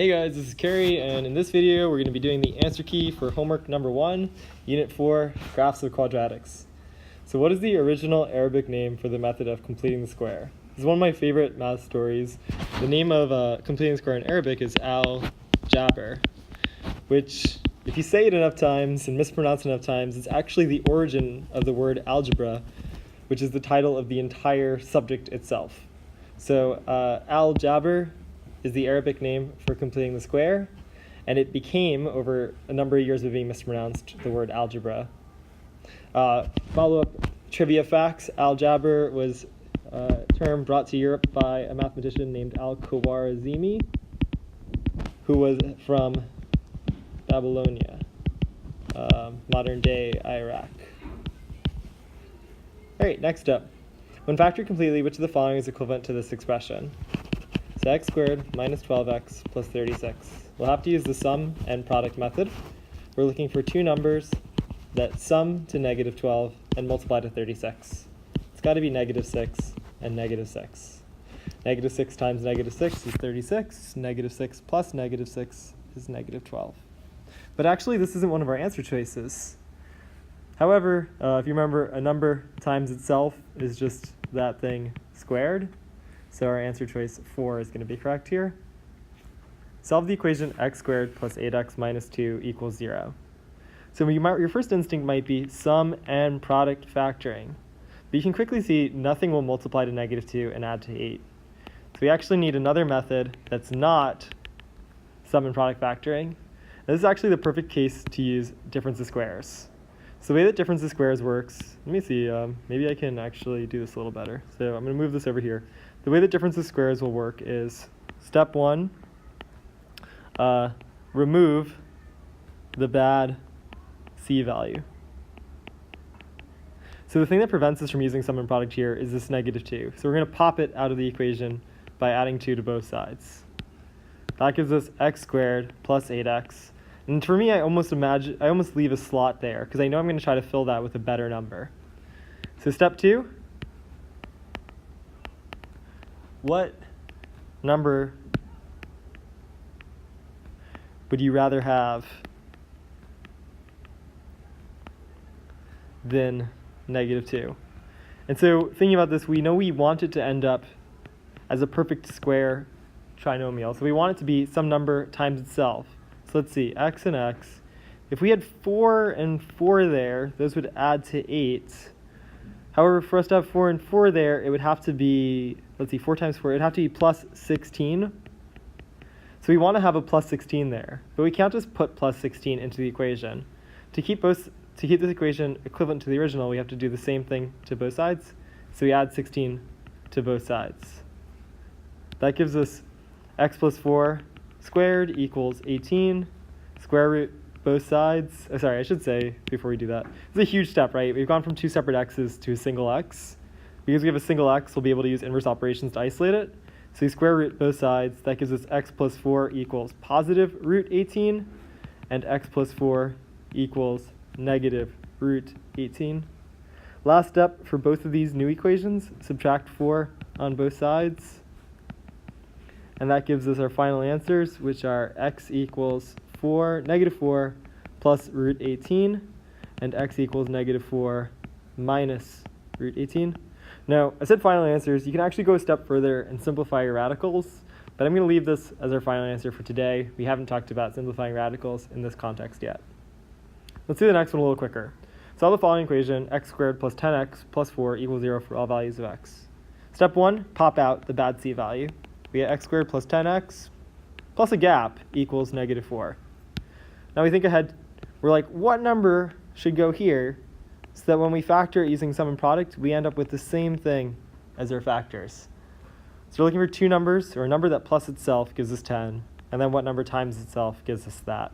Hey guys, this is Kerry, and in this video we're going to be doing the answer key for homework number 1, Unit 4, Graphs of Quadratics. So what is the original Arabic name for the method of completing the square? This is one of my favorite math stories. The name of completing the square in Arabic is al-Jabr, which, if you say it enough times and mispronounce it enough times, it's actually the origin of the word algebra, which is the title of the entire subject itself. So al-Jabr is the Arabic name for completing the square, and it became, over a number of years of being mispronounced, the word algebra. Follow-up trivia facts: al-Jabr was a term brought to Europe by a mathematician named al-Khwarizmi, who was from Babylonia, modern-day Iraq. All right, next up. When factored completely, which of the following is equivalent to this expression? So x squared minus 12x plus 36. We'll have to use the sum and product method. We're looking for two numbers that sum to negative 12 and multiply to 36. It's got to be negative 6 and negative 6. Negative 6 times negative 6 is 36. Negative 6 plus negative 6 is negative 12. But actually, this isn't one of our answer choices. However, if you remember, a number times itself is just that thing squared. So our answer choice 4 is going to be correct here. Solve the equation x squared plus 8x minus 2 equals 0. So your first instinct might be sum and product factoring. But you can quickly see nothing will multiply to negative 2 and add to 8. So we actually need another method that's not sum and product factoring. And this is actually the perfect case to use difference of squares. So the way that difference of squares works, let me see, maybe I can actually do this a little better. So I'm going to move this over here. The way that difference of squares will work is step 1, remove the bad c value. So the thing that prevents us from using sum and product here is this negative 2. So we're going to pop it out of the equation by adding 2 to both sides. That gives us x squared plus 8x. And for me, I almost leave a slot there because I know I'm going to try to fill that with a better number. So step 2, what number would you rather have than negative 2? And so thinking about this, we know we want it to end up as a perfect square trinomial. So we want it to be some number times itself. So let's see, x and x. If we had 4 and 4 there, those would add to 8. However, for us to have 4 and 4 there, it would have to be, let's see, 4 times 4, it would have to be plus 16. So we want to have a plus 16 there, but we can't just put plus 16 into the equation. To keep this equation equivalent to the original, we have to do the same thing to both sides. So we add 16 to both sides. That gives us x plus 4 squared equals 18. Square root both sides. Oh, sorry, I should say before we do that, it's a huge step, right? We've gone from two separate x's to a single x. Because we have a single x, we'll be able to use inverse operations to isolate it. So we square root both sides. That gives us x plus 4 equals positive root 18, and x plus 4 equals negative root 18. Last step for both of these new equations, subtract 4 on both sides. And that gives us our final answers, which are x equals negative 4 plus root 18, and x equals negative 4 minus root 18. Now, I said final answers. You can actually go a step further and simplify your radicals, but I'm going to leave this as our final answer for today. We haven't talked about simplifying radicals in this context yet. Let's do the next one a little quicker. Solve the following equation, x squared plus 10x plus 4 equals 0 for all values of x. Step 1, pop out the bad c value. We get x squared plus 10x plus a gap equals negative 4. Now we think ahead. We're like, what number should go here so that when we factor it using sum and product, we end up with the same thing as our factors? So we're looking for two numbers, or a number that plus itself gives us 10, and then what number times itself gives us that.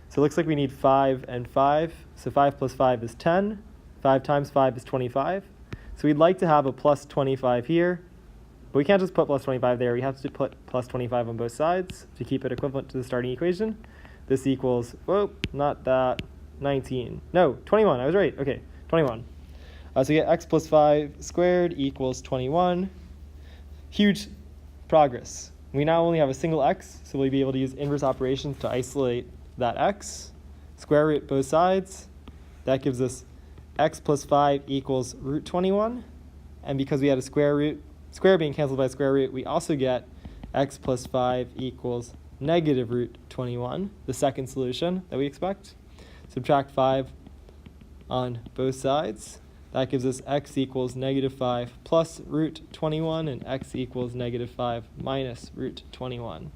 So it looks like we need 5 and 5. So 5 plus 5 is 10. 5 times 5 is 25. So we'd like to have a plus 25 here. But we can't just put plus 25 there. We have to put plus 25 on both sides to keep it equivalent to the starting equation. This equals, whoa, not that, 19. No, 21. I was right. Okay, 21. So we get x plus 5 squared equals 21. Huge progress. We now only have a single x, so we'll be able to use inverse operations to isolate that x. Square root both sides. That gives us x plus 5 equals root 21. And because we had a square being canceled by square root, we also get x plus 5 equals negative root 21, the second solution that we expect. Subtract 5 on both sides. That gives us x equals negative 5 plus root 21 and x equals negative 5 minus root 21.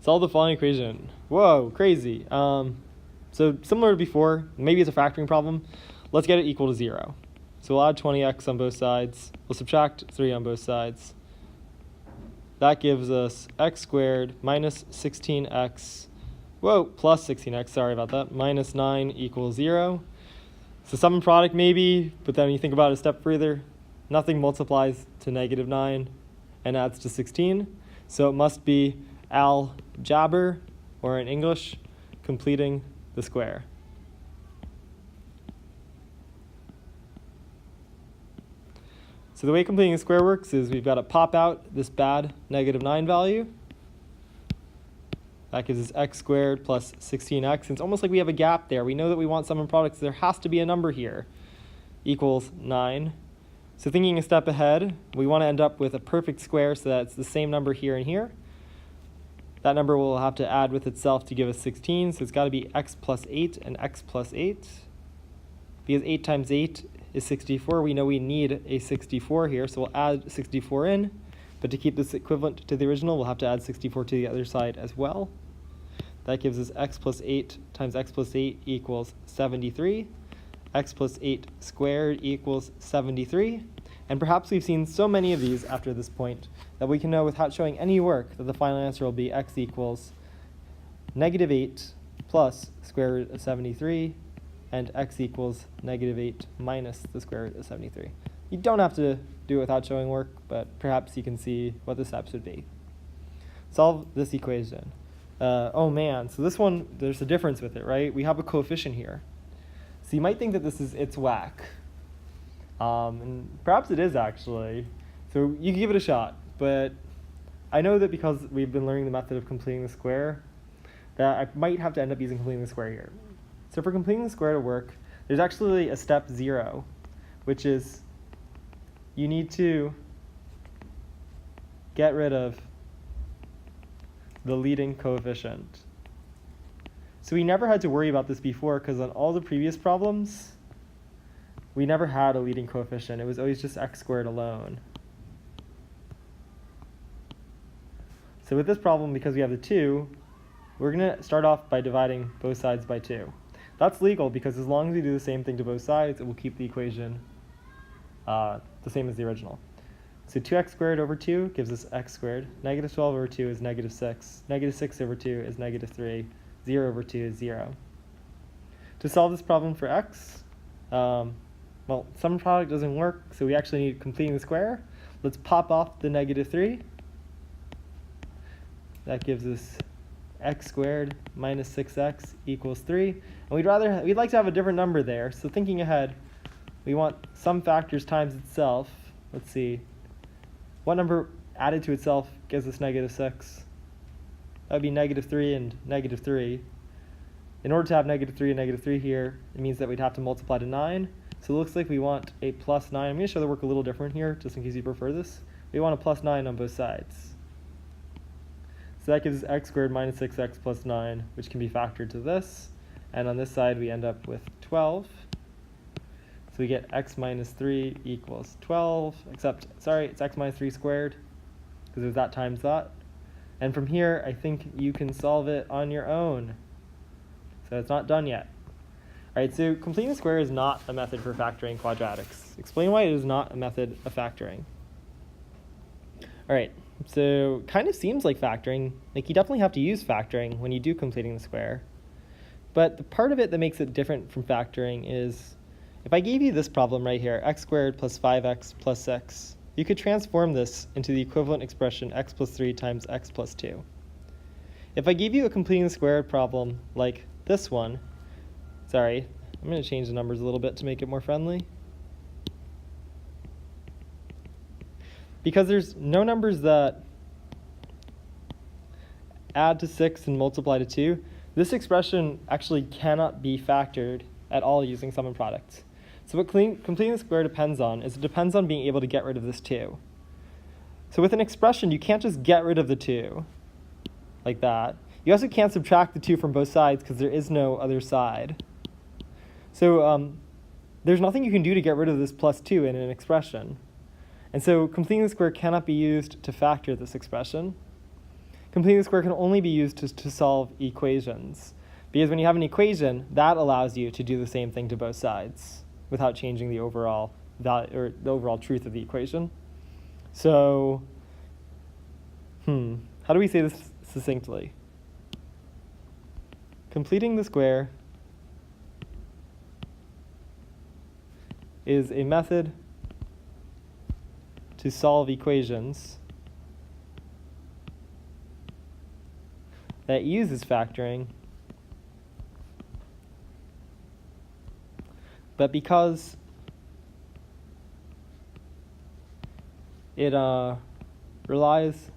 Solve the following equation. Whoa, crazy. So similar to before, maybe it's a factoring problem. Let's get it equal to 0. So we'll add 20x on both sides. We'll subtract 3 on both sides. That gives us x squared minus 16x, plus 16x, sorry about that, minus 9 equals 0. So sum and product maybe, but then when you think about it a step further, nothing multiplies to negative 9 and adds to 16. So it must be algebra, or in English, completing the square. So the way completing the square works is we've got to pop out this bad negative 9 value. That gives us x squared plus 16x. And it's almost like we have a gap there. We know that we want sum and product, so there has to be a number here. Equals 9. So thinking a step ahead, we want to end up with a perfect square so that it's the same number here and here. That number will have to add with itself to give us 16. So it's got to be x plus 8 and x plus 8. Because 8 times 8 is 64, we know we need a 64 here, so we'll add 64 in. But to keep this equivalent to the original, we'll have to add 64 to the other side as well. That gives us x plus 8 times x plus 8 equals 73. X plus 8 squared equals 73. And perhaps we've seen so many of these after this point that we can know without showing any work that the final answer will be x equals negative 8 plus square root of 73 and x equals negative 8 minus the square root of 73. You don't have to do it without showing work, but perhaps you can see what the steps would be. Solve this equation. Oh man, so this one, there's a difference with it, right? We have a coefficient here. So you might think that this is its whack. And perhaps it is actually. So you can give it a shot, but I know that because we've been learning the method of completing the square, that I might have to end up using completing the square here. So for completing the square to work, there's actually a step 0, which is you need to get rid of the leading coefficient. So we never had to worry about this before because on all the previous problems, we never had a leading coefficient. It was always just x squared alone. So with this problem, because we have the 2, we're going to start off by dividing both sides by 2. That's legal because as long as we do the same thing to both sides, it will keep the equation the same as the original. So 2x squared over 2 gives us x squared. Negative 12 over 2 is negative 6. Negative 6 over 2 is negative 3. 0 over 2 is 0. To solve this problem for x, well, sum product doesn't work, so we actually need completing the square. Let's pop off the negative 3. That gives us x squared minus 6x equals 3. And we'd like to have a different number there. So thinking ahead, we want some factors times itself. Let's see. What number added to itself gives us negative 6? That would be negative 3 and negative 3. In order to have negative 3 and negative 3 here, it means that we'd have to multiply to 9. So it looks like we want a plus 9. I'm going to show the work a little different here, just in case you prefer this. We want a plus 9 on both sides. So that gives us x squared minus 6x plus 9, which can be factored to this. And on this side, we end up with 12. So we get x minus 3 equals 12, except, sorry, it's x minus 3 squared, because it was that times that. And from here, I think you can solve it on your own. So it's not done yet. All right, so completing the square is not a method for factoring quadratics. Explain why it is not a method of factoring. All right, so kind of seems like factoring. Like you definitely have to use factoring when you do completing the square. But the part of it that makes it different from factoring is if I gave you this problem right here, x squared plus 5x plus 6, you could transform this into the equivalent expression x plus 3 times x plus 2. If I gave you a completing the square problem like this one, sorry, I'm going to change the numbers a little bit to make it more friendly. because there's no numbers that add to 6 and multiply to 2, this expression actually cannot be factored at all using sum and products. So what completing the square depends on is it depends on being able to get rid of this 2. So with an expression, you can't just get rid of the 2 like that. You also can't subtract the 2 from both sides because there is no other side. So there's nothing you can do to get rid of this plus 2 in an expression. And so completing the square cannot be used to factor this expression. Completing the square can only be used to solve equations. Because when you have an equation, that allows you to do the same thing to both sides without changing the overall value or the overall truth of the equation. So, how do we say this succinctly? Completing the square is a method to solve equations that uses factoring, but because it relies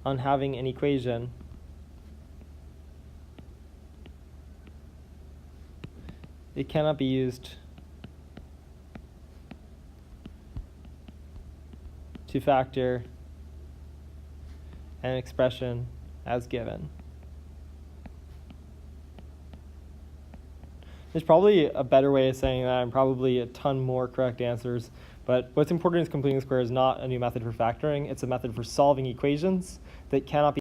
on having an equation, it cannot be used to factor an expression as given. There's probably a better way of saying that and probably a ton more correct answers, but what's important is completing the square is not a new method for factoring. It's a method for solving equations that cannot be